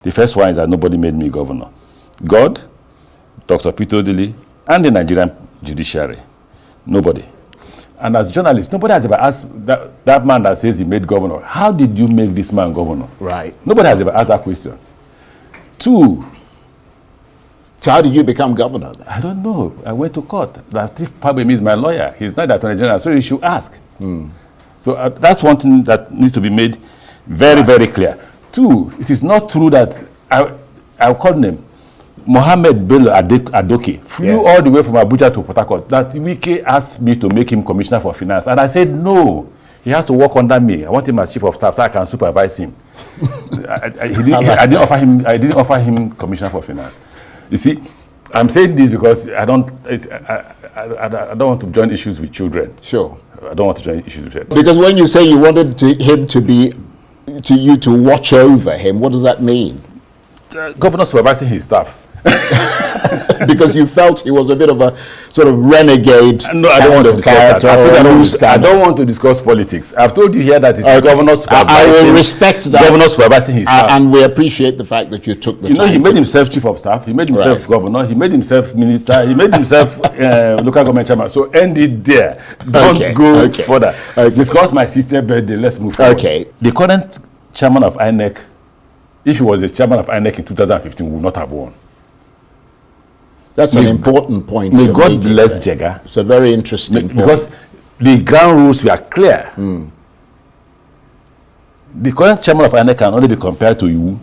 The first one is that nobody made me governor. God, Dr. Peter Odili, and the Nigerian Judiciary. Nobody. And as journalists, nobody has ever asked that man that says he made governor, how did you make this man governor? Right. Nobody has ever asked that question. Two. So how did you become governor then? I don't know. I went to court. Lateef Fagbemi is my lawyer. He's not the Attorney General, so you should ask. So that's one thing that needs to be made very, very clear. Two, it is not true that I'll call him Mohammed Bello Adoke flew all the way from Abuja to Port Harcourt. That Wike asked me to make him Commissioner for Finance, and I said no. He has to work under me. I want him as Chief of Staff so I can supervise him. I didn't offer him Commissioner for Finance. You see, I'm saying this because I don't want to join issues with children. Sure. I don't want to join issues with children. Because when you say you wanted him to watch over him, what does that mean? Governor supervising his staff. Because you felt he was a bit of a sort of renegade. No, I don't want to discuss that. I don't want to discuss politics. I've told you here that it's governor supervising. I will respect that. Governor supervising his staff. And we appreciate the fact that you took the time. You know, he made himself chief of staff. He made himself governor. He made himself minister. He made himself local government chairman. So end it there. Don't go further. Discuss my sister's birthday. Let's move forward. Okay. The current chairman of INEC, if he was the chairman of INEC in 2015, would not have won. That's an important point. May God bless Jega. It's a very interesting point. Because the ground rules were clear. The current chairman of INEC can only be compared to you.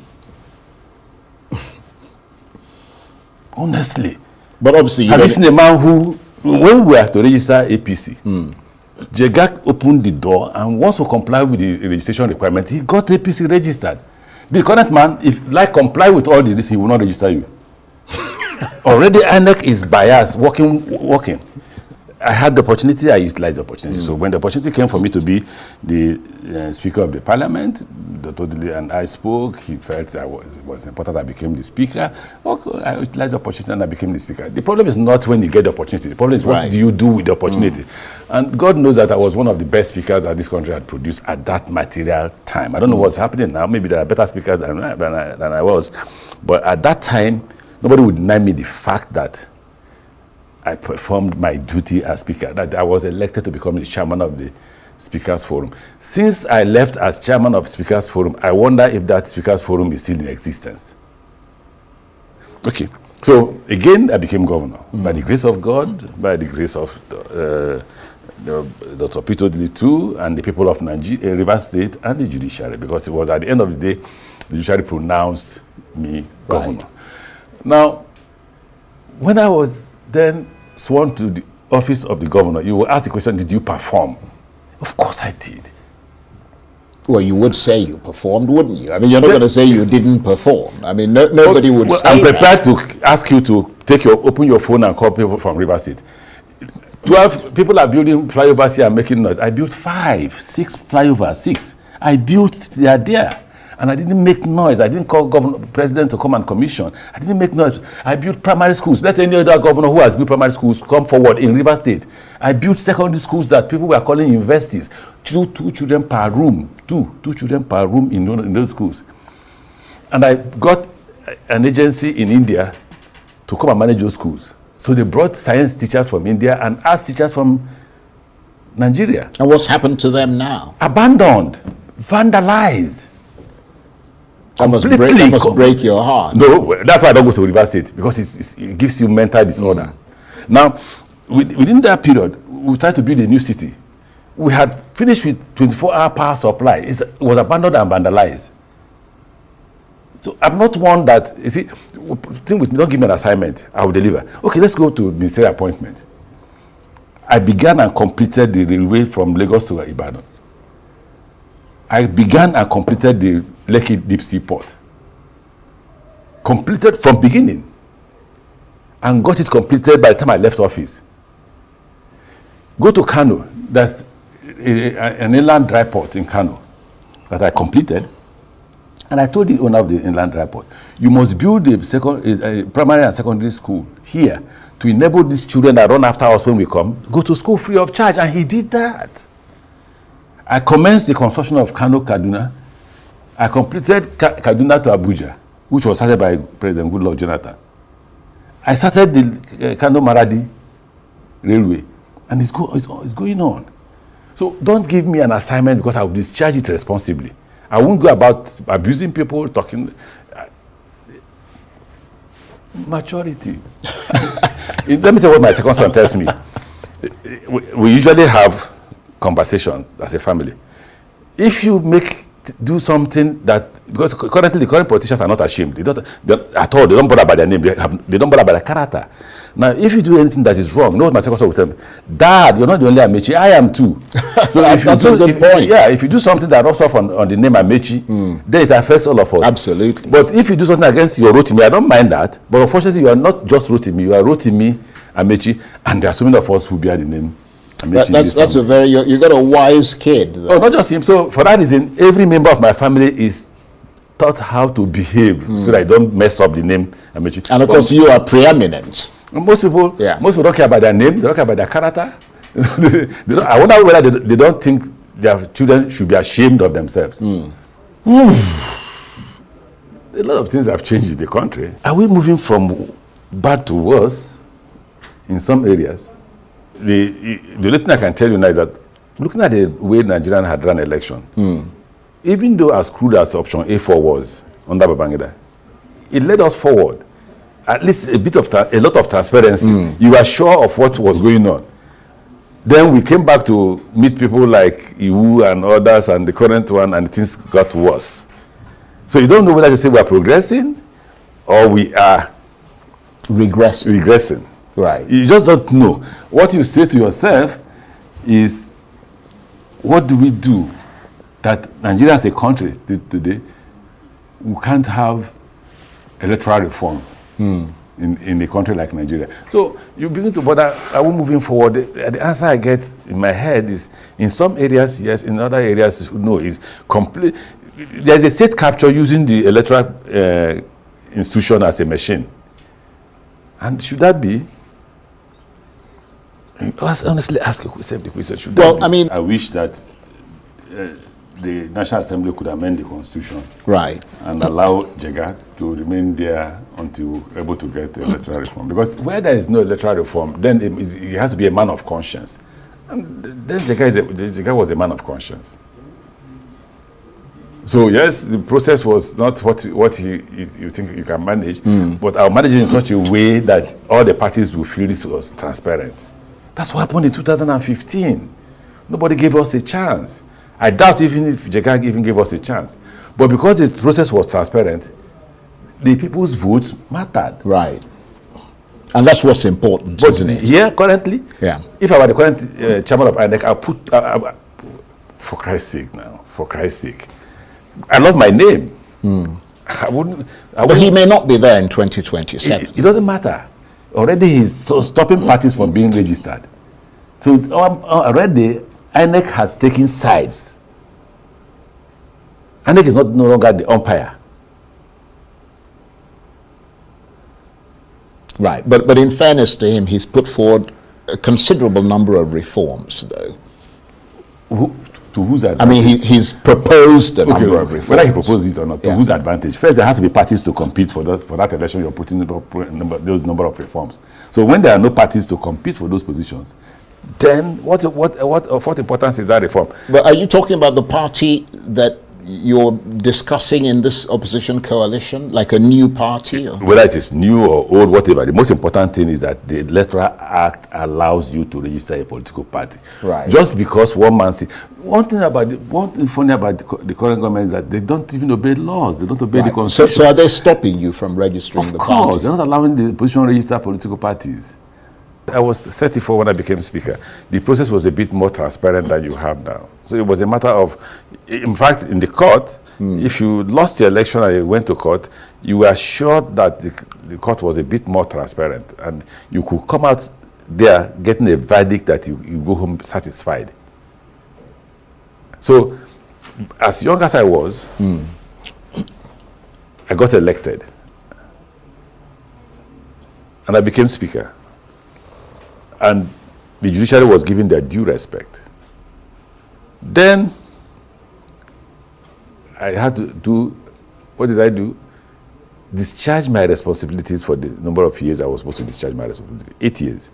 Honestly. But obviously, have you seen a man who, when we were to register APC, Jega opened the door, and once we comply with the registration requirement, he got APC registered. The current man, if like comply with all this, he will not register you. Already INEC is biased, working. I had the opportunity, I utilized the opportunity. So when the opportunity came for me to be the Speaker of the Parliament, Dr. Odili and I spoke. He felt it was important I became the Speaker. Okay, I utilized the opportunity and I became the Speaker. The problem is not when you get the opportunity. The problem is what do you do with the opportunity? And God knows that I was one of the best speakers that this country had produced at that material time. I don't know what's happening now. Maybe there are better speakers than I was. But at that time, nobody would deny me the fact that I performed my duty as Speaker, that I was elected to become the chairman of the Speakers Forum. Since I left as chairman of Speakers Forum, I wonder if that Speakers Forum is still in existence. Okay, so again, I became governor by the grace of God, by the grace of Dr. Peter Odili too, and the people of Nigeria, Rivers State, and the judiciary, because it was at the end of the day, the judiciary pronounced me governor. Now, when I was then sworn to the office of the governor, you will ask the question, did you perform? Of course I did. Well, you would say you performed, wouldn't you? I mean, you're not going to say you didn't perform. I mean, nobody would say I'm prepared to ask you to open your phone and call people from River State. 12 people are building flyovers here and making noise. I built 5, 6 flyovers, 6. I built, they are there. And I didn't make noise. I didn't call president to come and commission. I didn't make noise. I built primary schools. Let any other governor who has built primary schools come forward in River State. I built secondary schools that people were calling universities. Two children per room. Two children per room in those schools. And I got an agency in India to come and manage those schools. So they brought science teachers from India and arts teachers from Nigeria. And what's happened to them now? Abandoned, vandalized. That must break your heart. No, that's why I don't go to River State, because it gives you mental disorder. Now, within that period, we tried to build a new city. We had finished with 24-hour power supply. It was abandoned and vandalized. So I'm not one that, you see, don't give me an assignment, I will deliver. Okay, let's go to ministerial appointment. I began and completed the railway from Lagos to Ibadan. I began and completed the Lekki Deep Sea Port. Completed from beginning. And got it completed by the time I left office. Go to Kano. That's an inland dry port in Kano that I completed. And I told the owner of the inland dry port, you must build a primary and secondary school here to enable these children that run after us when we come, go to school free of charge. And he did that. I commenced the construction of Kano Kaduna. I completed Kaduna to Abuja. which was started by President Goodluck Jonathan. I started the Kano Maradi Railway, and it's going on. So don't give me an assignment because I will discharge it responsibly. I won't go about abusing people, talking. Maturity. Let me tell you what my second son tells me. We usually have conversations as a family. If you do something that, because currently the current politicians are not ashamed. They don't bother about their name. They don't bother about their character. Now, if you do anything that is wrong, know what my second son will tell me? Dad, you're not the only Amaechi. I am too. So that's a good point. Yeah, if you do something that rubs off on the name Amaechi, then it affects all of us. Absolutely. But if you do something against your Rotimi, I don't mind that. But unfortunately, you are not just Rotimi. You are Rotimi Amaechi, and there are so many of us who bear the name Amaechi. That's a very, you got a wise kid. Though. Oh, not just him. So for that reason, every member of my family is taught how to behave so that I don't mess up the name Amaechi. And of course, you are preeminent. Most people don't care about their name. They don't care about their character. I wonder whether they don't think their children should be ashamed of themselves. A lot of things have changed in the country. Are we moving from bad to worse in some areas? The only thing I can tell you now is that looking at the way Nigerian had run election, even though as crude as option A4 was under Babangida, it led us forward. At least a lot of transparency. You were sure of what was going on. Then we came back to meet people like Iwu and others and the current one, and things got worse. So you don't know whether to say we are progressing or we are regressing. Right. You just don't know. What you say to yourself is, what do we do that Nigeria as a country today, we can't have electoral reform in a country like Nigeria. So you begin to bother, are we moving forward? The answer I get in my head is, in some areas, yes, in other areas, no. It's complete. There's a state capture using the electoral institution as a machine. And should that be? Honestly, ask the question. Should that be? I mean, I wish that the National Assembly could amend the Constitution, right, and allow Jega to remain there until we're able to get electoral reform. Because where there is no electoral reform, then it has to be a man of conscience. And then Jega was a man of conscience. So yes, the process was not what you think you can manage, but I'll manage it in such a way that all the parties will feel this was transparent. That's what happened in 2015. Nobody gave us a chance. I doubt even if Jega even gave us a chance. But because the process was transparent, the people's votes mattered. Right. And that's what's important, isn't it? Here, currently, if I were the current chairman of INEC, I'll put, for Christ's sake now, for Christ's sake, I love my name. I wouldn't. But he may not be there in 2027. It doesn't matter. Already he's stopping parties from being registered. So already INEC has taken sides. INEC is no longer the umpire. Right, but in fairness to him, he's put forward a considerable number of reforms, though. To whose advantage? I mean, he's proposed a number of reforms. Whether he proposed it or not, to whose advantage? First, there has to be parties to compete for that election. You're putting those number of reforms. So when there are no parties to compete for those positions, then what importance is that reform? But are you talking about the party that you're discussing in this opposition coalition, like a new party? Or? Whether it is new or old, whatever, the most important thing is that the Electoral Act allows you to register a political party. Right. Just because one man sees. One thing funny about the current government is that they don't even obey laws. They don't obey the Constitution. So are they stopping you from registering the party? Of course, they're not allowing the opposition to register political parties. I was 34 when I became speaker. The process was a bit more transparent than you have now. So it was a matter of, in fact, in the court, if you lost the election and you went to court, you were sure that the court was a bit more transparent, and you could come out there getting a verdict that you go home satisfied. So, as young as I was, I got elected, and I became speaker. And the judiciary was given their due respect. Then I had to do, what did I do? discharge my responsibilities for the number of years I was supposed to discharge my responsibilities, 8 years.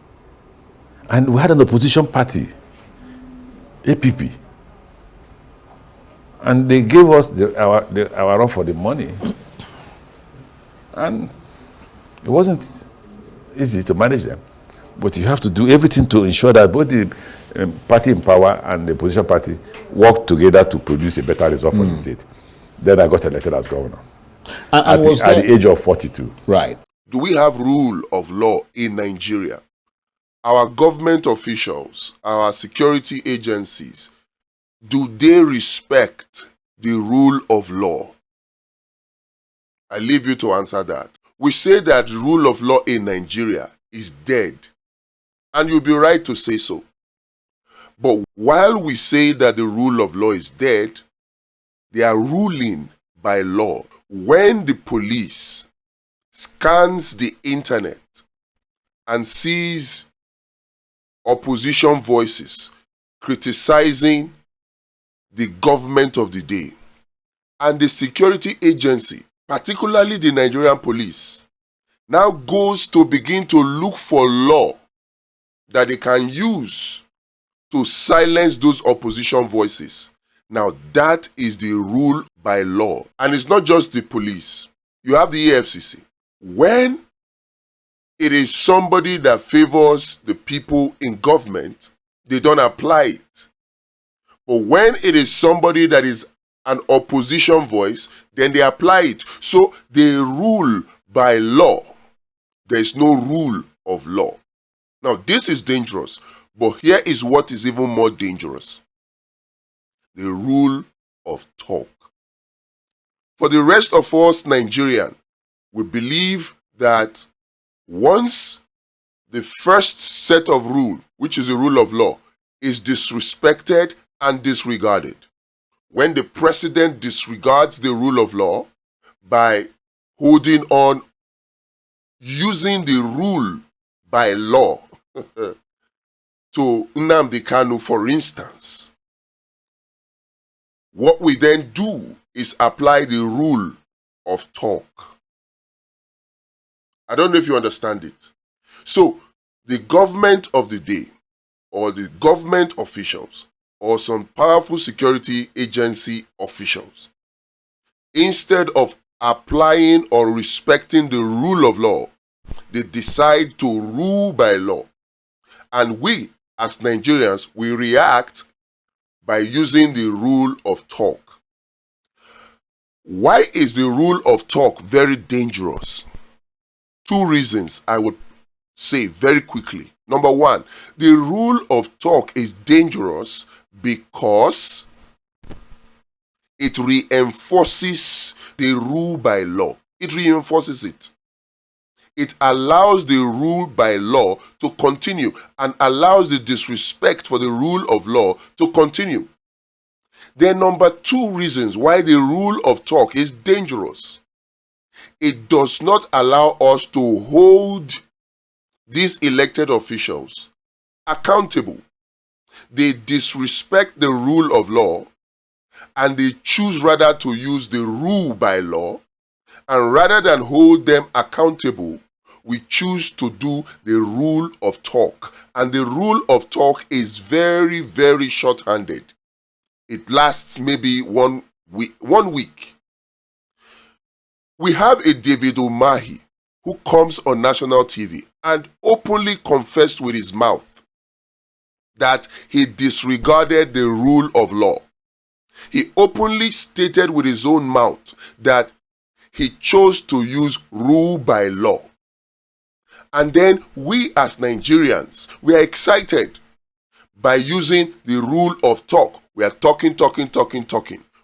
And we had an opposition party, APP. And they gave us our run for the money. And it wasn't easy to manage them. But you have to do everything to ensure that both the party in power and the opposition party work together to produce a better result for the state. Then I got elected as governor at the age of 42. Right. Do we have rule of law in Nigeria? Our government officials, our security agencies, do they respect the rule of law? I leave you to answer that. We say that rule of law in Nigeria is dead, and you'll be right to say so. But while we say that the rule of law is dead, they are ruling by law. When the police scans the internet and sees opposition voices criticizing the government of the day, and the security agency, particularly the Nigerian police, now goes to begin to look for law that they can use to silence those opposition voices. Now that is the rule by law. And it's not just the police. You have the FCC. When it is somebody that favors the people in government, they don't apply it. But when it is somebody that is an opposition voice, then they apply it. So they rule by law. There is no rule of law. Now this is dangerous, but here is what is even more dangerous. The rule of talk. For the rest of us Nigerians, we believe that once the first set of rule, which is the rule of law, is disrespected and disregarded, when the president disregards the rule of law by holding on, using the rule by law to Nnamdi Kanu, for instance, what we then do is apply the rule of talk. I don't know if you understand it. So the government of the day, or the government officials, or some powerful security agency officials, instead of applying or respecting the rule of law, they decide to rule by law. And we, as Nigerians, we react by using the rule of talk. Why is the rule of talk very dangerous? 2 reasons I would say very quickly. Number 1, the rule of talk is dangerous because it reinforces the rule by law. It reinforces it. It allows the rule by law to continue and allows the disrespect for the rule of law to continue. Then number 2 reasons why the rule of talk is dangerous. It does not allow us to hold these elected officials accountable. They disrespect the rule of law and they choose rather to use the rule by law, and rather than hold them accountable, we choose to do the rule of talk. And the rule of talk is very, very short-handed. It lasts maybe 1 week. We have a David Umahi who comes on national TV and openly confessed with his mouth that he disregarded the rule of law. He openly stated with his own mouth that he chose to use rule by law. And then we as Nigerians, we are excited by using the rule of talk. We are talking.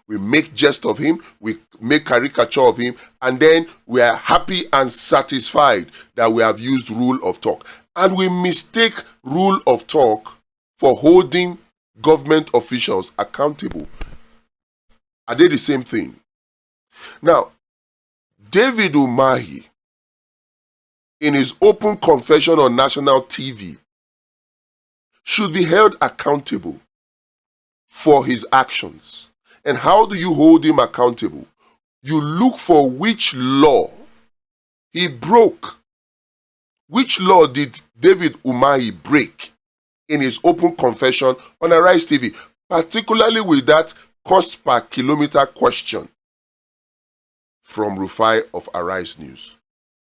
We make jest of him, we make caricature of him, and then we are happy and satisfied that we have used rule of talk. And we mistake rule of talk for holding government officials accountable. Are they the same thing? Now, David Umahi, in his open confession on national TV, should be held accountable for his actions. And how do you hold him accountable? You look for which law He broke. Which law did David Umahi break in his open confession on Arise TV, particularly with that cost per kilometer question from Rufai of Arise News?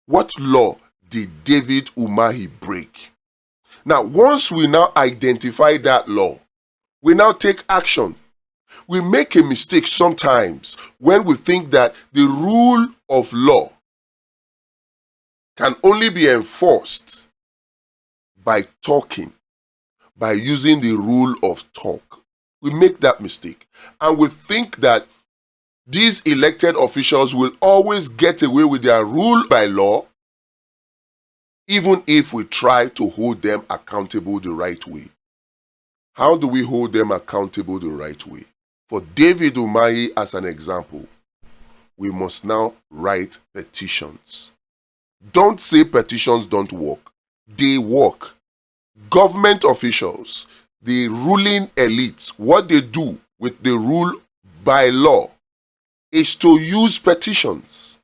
What law did David Umahi break? Now, once we now identify that law, we now take action. We make a mistake sometimes when we think that the rule of law can only be enforced by talking, by using the rule of talk. We make that mistake. And we think that these elected officials will always get away with their rule by law, even if we try to hold them accountable the right way. How do we hold them accountable the right way? For David Umahi, as an example, we must now write petitions. Don't say petitions don't work. They work. Government officials, the ruling elites, what they do with the rule by law is to use petitions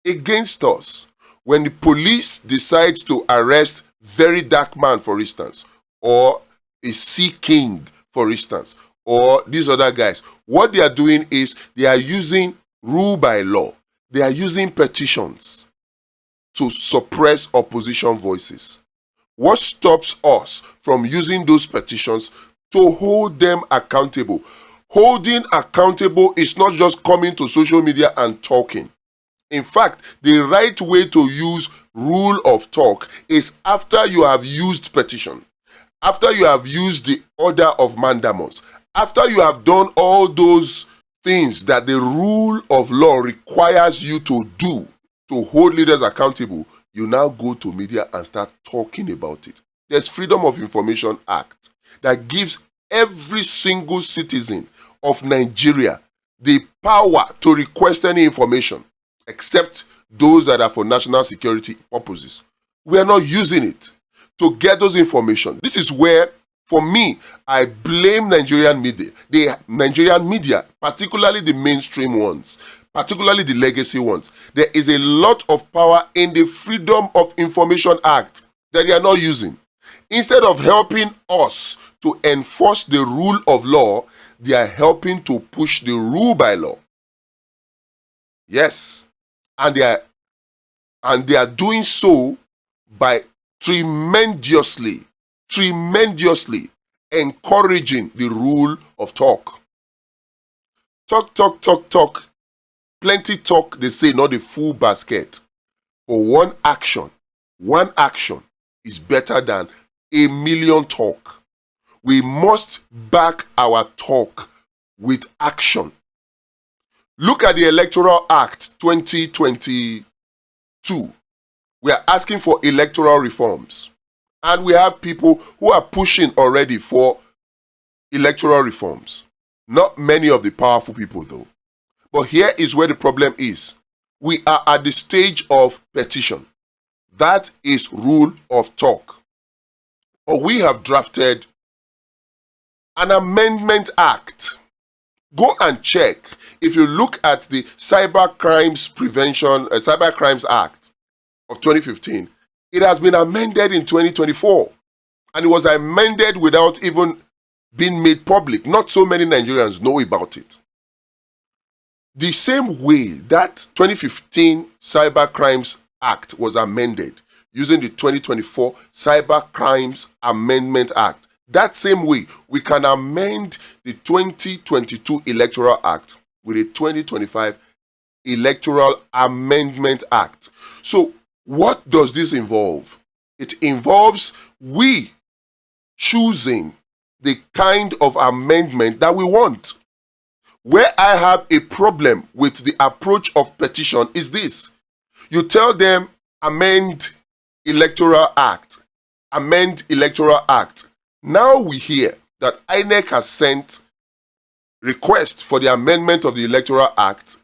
against us. When the police decides to arrest very dark man, for instance, or a sea king, for instance, or these other guys, what they are doing is they are using rule by law. They are using petitions to suppress opposition voices. What stops us from using those petitions to hold them accountable? Holding accountable is not just coming to social media and talking. In fact, the right way to use rule of talk is after you have used petition, after you have used the order of mandamus, after you have done all those things that the rule of law requires you to do to hold leaders accountable, you now go to media and start talking about it. There's Freedom of Information Act that gives every single citizen of Nigeria the power to request any information, except those that are for national security purposes. We are not using it to get those information. This is where, for me, I blame Nigerian media. The Nigerian media, particularly the mainstream ones, particularly the legacy ones. There is a lot of power in the Freedom of Information Act that they are not using. Instead of helping us to enforce the rule of law, they are helping to push the rule by law. Yes. And they are doing so by tremendously encouraging the rule of talk. Talk. Plenty talk, they say, not the full basket. But one action is better than a million talk. We must back our talk with action. Look at the Electoral Act 2022. We are asking for electoral reforms. And we have people who are pushing already for electoral reforms. Not many of the powerful people, though. But here is where the problem is. We are at the stage of petition. That is rule of talk. But we have drafted an amendment act. Go and check. If you look at the Cyber Crimes Act of 2015, it has been amended in 2024. And it was amended without even being made public. Not so many Nigerians know about it. The same way that 2015 Cyber Crimes Act was amended using the 2024 Cyber Crimes Amendment Act, that same way we can amend the 2022 Electoral Act with a 2025 Electoral Amendment Act. So what does this involve? It involves we choosing the kind of amendment that we want. Where I have a problem with the approach of petition is this. You tell them, amend Electoral Act. Amend Electoral Act. Now we hear that INEC has sent request for the amendment of the Electoral Act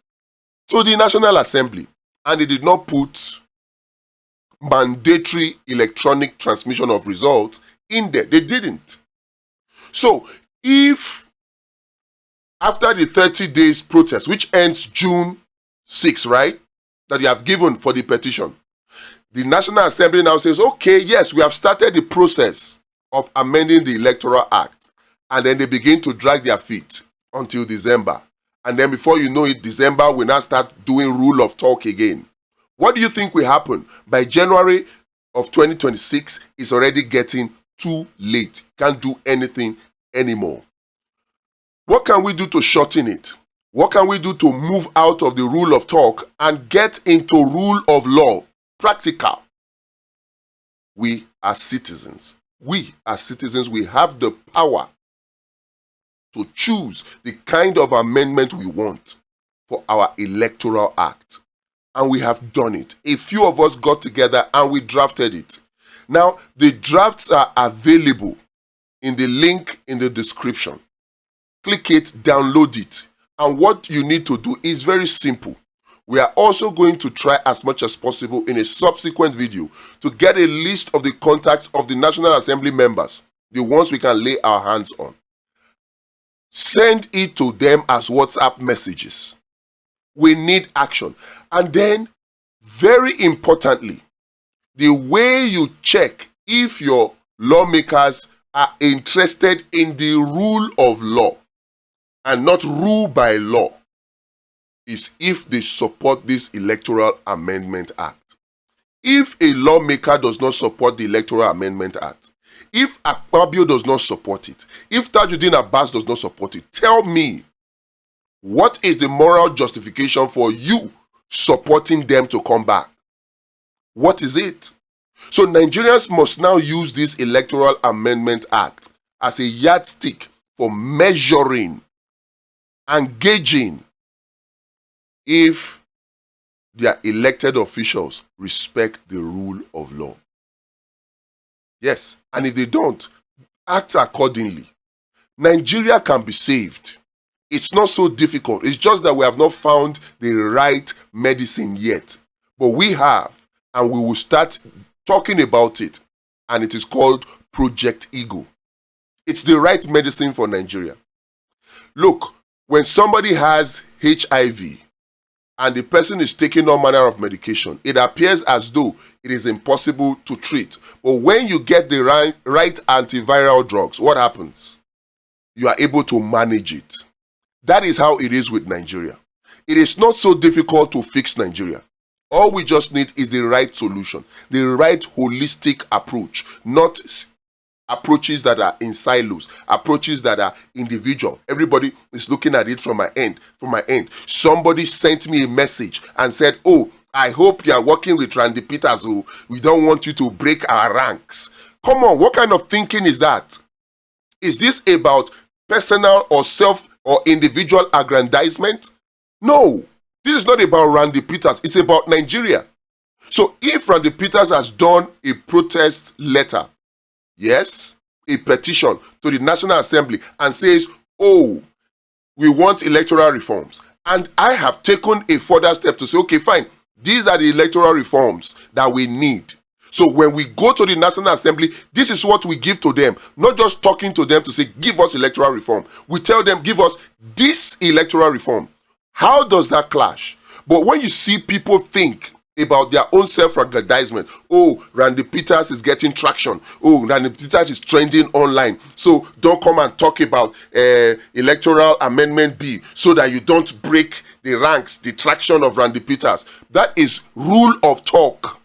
to the National Assembly, and they did not put mandatory electronic transmission of results in there. They didn't. So if after the 30 days protest, which ends June 6, right, that you have given for the petition, The National Assembly now says, okay, yes, we have started the process of amending the Electoral Act. And then they begin to drag their feet until December. And then before you know it, December, we now start doing rule of talk again. What do you think will happen? By January of 2026, it's already getting too late. Can't do anything anymore. What can we do to shorten it? What can we do to move out of the rule of talk and get into rule of law? Practical. We as citizens, we have the power to choose the kind of amendment we want for our Electoral Act. And we have done it. A few of us got together and we drafted it. Now, the drafts are available in the link in the description. Click it, download it. And what you need to do is very simple. We are also going to try as much as possible in a subsequent video to get a list of the contacts of the National Assembly members, the ones we can lay our hands on. Send it to them as WhatsApp messages. We need action. And then, very importantly, the way you check if your lawmakers are interested in the rule of law and not rule by law is if they support this Electoral Amendment Act. If a lawmaker does not support the Electoral Amendment Act, if Akpabio does not support it, if Tajuddin Abbas does not support it, tell me, what is the moral justification for you supporting them to come back? What is it? So Nigerians must now use this Electoral Amendment Act as a yardstick for measuring and gauging if their elected officials respect the rule of law. Yes, and if they don't, act accordingly. Nigeria can be saved. It's not so difficult. It's just that we have not found the right medicine yet. But we have, and we will start talking about it. And it is called Project Eagle. It's the right medicine for Nigeria. Look, when somebody has HIV and the person is taking all manner of medication, it appears as though it is impossible to treat. But when you get the right antiviral drugs, what happens? You are able to manage it. That is how it is with Nigeria. It is not so difficult to fix Nigeria. All we just need is the right solution, the right holistic approach, not approaches that are in silos, approaches that are individual. Everybody is looking at it from my end. Somebody sent me a message and said, oh, I hope you are working with Randy Peters. Who we don't want you to break our ranks. Come on, what kind of thinking is that? Is this about personal or self or individual aggrandizement? No, this is not about Randy Peters. It's about Nigeria. So if Randy Peters has done a protest letter, yes, a petition to the National Assembly and says, oh, we want electoral reforms. And I have taken a further step to say, okay, fine, these are the electoral reforms that we need. So when we go to the National Assembly, this is what we give to them. Not just talking to them to say, give us electoral reform. We tell them, give us this electoral reform. How does that clash? But when you see people think about their own self-aggrandizement, oh, Randy Peters is getting traction. Oh, Randy Peters is trending online. So don't come and talk about Electoral Amendment B so that you don't break the ranks, the traction of Randy Peters. That is rule of talk.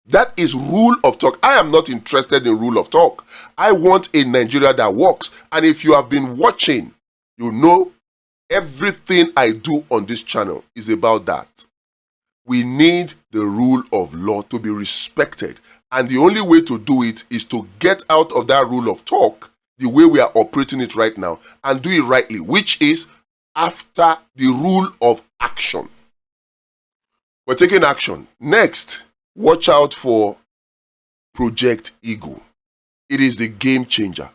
That is rule of talk. I am not interested in rule of talk. I want a Nigeria that works. And if you have been watching, you know everything I do on this channel is about that. We need the rule of law to be respected. And the only way to do it is to get out of that rule of talk the way we are operating it right now and do it rightly, which is after the rule of action. We're taking action. Next, watch out for Project Eagle. It is the game changer.